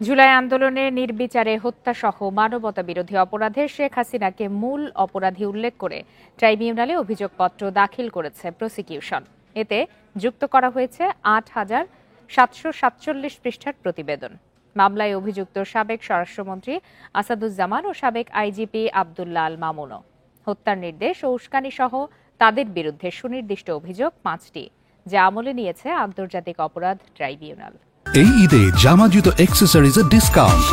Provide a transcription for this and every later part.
জুলাই আন্দোলনে নির্বিচারে হত্যাসহ মানবতাবিরোধী অপরাধে শেখ হাসিনাকে মূল অপরাধী উল্লেখ করে ট্রাইব্যুনালে অভিযোগপত্র দাখিল করেছে প্রসিকিউশন। এতে যুক্ত করা হয়েছে ৮,৭৪৭ পৃষ্ঠার প্রতিবেদন। মামলায় অভিযুক্ত সাবেক স্বরাষ্ট্রমন্ত্রী আসাদুজ্জামান ও সাবেক আইজিপি আব্দুল্লাহ আল মামুনও। হত্যার নির্দেশ ও উস্কানি সহ তাদের বিরুদ্ধে সুনির্দিষ্ট অভিযোগ ৫টি, যা আমলে নিয়েছে আন্তর্জাতিক অপরাধ ট্রাইব্যুনাল। এই ঈদে জামা জুতো অ্যাক্সেসরিজের ডিসকাউন্ট।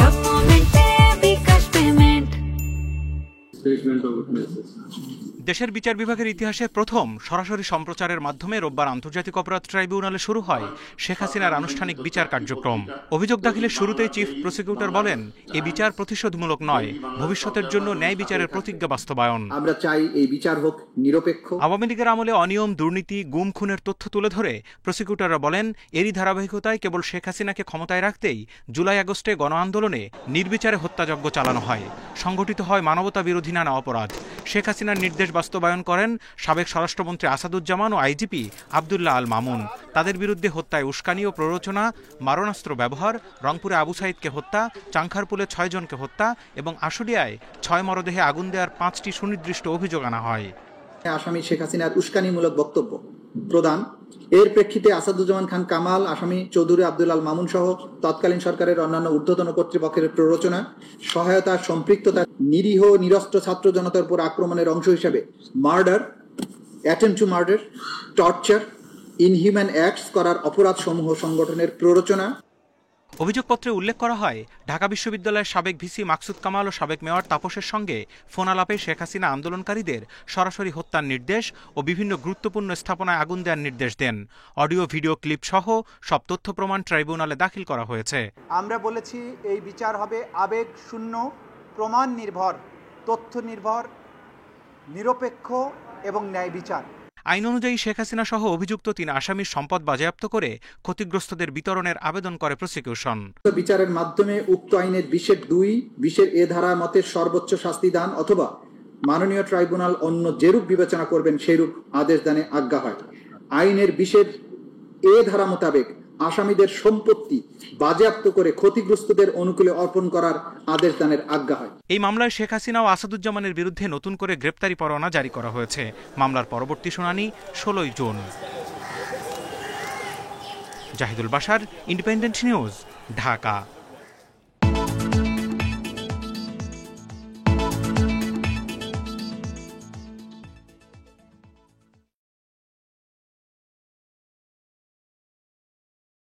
দেশের বিচার বিভাগের ইতিহাসে প্রথম সরাসরি সম্প্রচারের মাধ্যমে রোববার আন্তর্জাতিক অপরাধ ট্রাইব্যুনালে শুরু হয় শেখ হাসিনার আনুষ্ঠানিক বিচার কার্যক্রম। অভিযোগ দাখিলের শুরুতেই চিফ প্রসিকিউটর বলেন, এই বিচার প্রতিশোধমূলক নয়, ভবিষ্যতের জন্য ন্যায় বিচারের প্রতিজ্ঞা বাস্তবায়ন। আমরা চাই এই বিচার হোক নিরপেক্ষ। আওয়ামী লীগের আমলে অনিয়ম, দুর্নীতি, গুম খুনের তথ্য তুলে ধরে প্রসিকিউটররা বলেন, এরই ধারাবাহিকতায় কেবল শেখ হাসিনাকে ক্ষমতায় রাখতেই জুলাই আগস্টে গণ আন্দোলনে নির্বিচারে হত্যাযজ্ঞ চালানো হয়, সংগঠিত হয় মানবতা বিরোধী নানা অপরাধ। শেখ হাসিনার নির্দেশ বাস্তবায়ন করেন সাবেক স্বরাষ্ট্রমন্ত্রী আসাদুজ্জামান ও আইজিপি আব্দুল্লাহ আল মামুন। তাদের বিরুদ্ধে হত্যায় উস্কানি ও প্ররোচনা, মারণাস্ত্র ব্যবহার, রংপুরে আবু সাইদকে হত্যা, চাংখারপুলে ৬ জনকে হত্যা এবং আশুলিয়ায় ৬ মরদেহে আগুন দেওয়ার ৫টি সুনির্দিষ্ট অভিযোগ আনা হয়। আসামি শেখ হাসিনার উস্কানিমূলক বক্তব্য প্রদান, এর প্রেক্ষিতে আসাদুজ্জামান খান কামাল, আসামি চৌধুরী আব্দুল আল মামুন সহ তৎকালীন সরকারের অন্যান্য ঊর্ধ্বতন কর্তৃপক্ষের প্ররোচনা, সহায়তা, সম্পৃক্ততা, নিরীহ নিরস্ত্র ছাত্র জনতার উপর আক্রমণের অংশ হিসেবে murder, attempt to murder, torture, inhuman acts করার অপরাধ সমূহ সংগঠনের প্ররোচনা। অভিযোগপত্রে উল্লেখ করা হয়, ঢাকা বিশ্ববিদ্যালয়ের সাবেক ভিসি মাকসুদ কামাল ও সাবেক মেয়র তাপসের সঙ্গে ফোন আলাপে শেখ হাসিনা আন্দোলনকারীদের সরাসরি হত্যার নির্দেশ ও বিভিন্ন গুরুত্বপূর্ণ স্থাপনায় আগুন দেওয়ার নির্দেশ দেন। অডিও ভিডিও ক্লিপ সহ সব তথ্য প্রমাণ ট্রাইব্যুনালে দাখিল করা হয়েছে। আমরা বলেছি, এই বিচার হবে আবেগ শূন্য, প্রমাণ নির্ভর, তথ্য নির্ভর, নিরপেক্ষ এবং ন্যায় বিচার। আইন অনুযায়ী শেখ হাসিনা সহ অভিযুক্ত ৩ আসামির সম্পদ বাজেয়াপ্ত করে ক্ষতিগ্রস্তদের বিতরণের আবেদন করে প্রসিকিউশন। বিচারের মাধ্যমে উক্ত আইনের ২০-২, ২০-এ ধারা মতে সর্বোচ্চ শাস্তি দান অথবা মাননীয় ট্রাইব্যুনাল অন্য যেরূপ বিবেচনা করবেন সেইরূপ আদেশ দানে আজ্ঞা হয়। আইনের ২০-এ ধারা মোতাবেক আসামিদের সম্পত্তি বাজেয়াপ্ত করে ক্ষতিগ্রস্তদের অনুকূলে অর্পণ করার আদেশ দানের আজ্ঞা হয়। এই মামলায় শেখ হাসিনা ও আসাদুজ্জামানের বিরুদ্ধে নতুন করে গ্রেপ্তারি পরোয়ানা জারি করা হয়েছে। মামলার পরবর্তী শুনানি ১৬ June. Zahidul Bashar, Independent News, Dhaka.